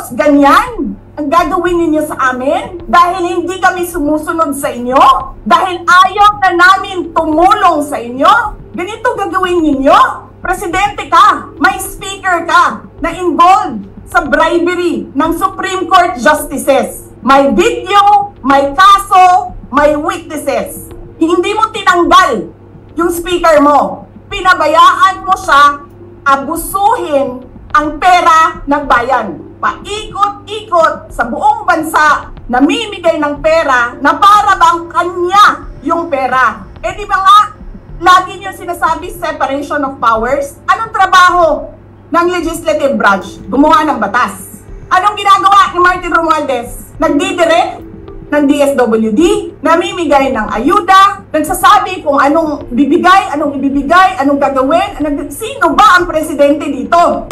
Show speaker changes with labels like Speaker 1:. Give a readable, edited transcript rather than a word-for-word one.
Speaker 1: Tapos ganyan ang gagawin ninyo sa amin dahil hindi kami sumusunod sa inyo, dahil ayaw na namin tumulong sa inyo. Ganito gagawin ninyo. Presidente ka, may speaker ka na involved sa bribery ng Supreme Court justices. May video, may kaso, may witnesses. Hindi mo tinanggal yung speaker mo. Pinabayaan mo siya abusuhin ang pera ng bayan. Paikot-ikot sa buong bansa, namimigay ng pera na para bang kanya yung pera. Eh di ba nga, lagi niyo sinasabi separation of powers? Anong trabaho ng legislative branch? Gumawa ng batas. Anong ginagawa ni Martin Romualdez? Nagdidirect ng DSWD, namimigay ng ayuda, nagsasabi kung anong ibibigay, anong gagawin. Sino ba ang presidente dito?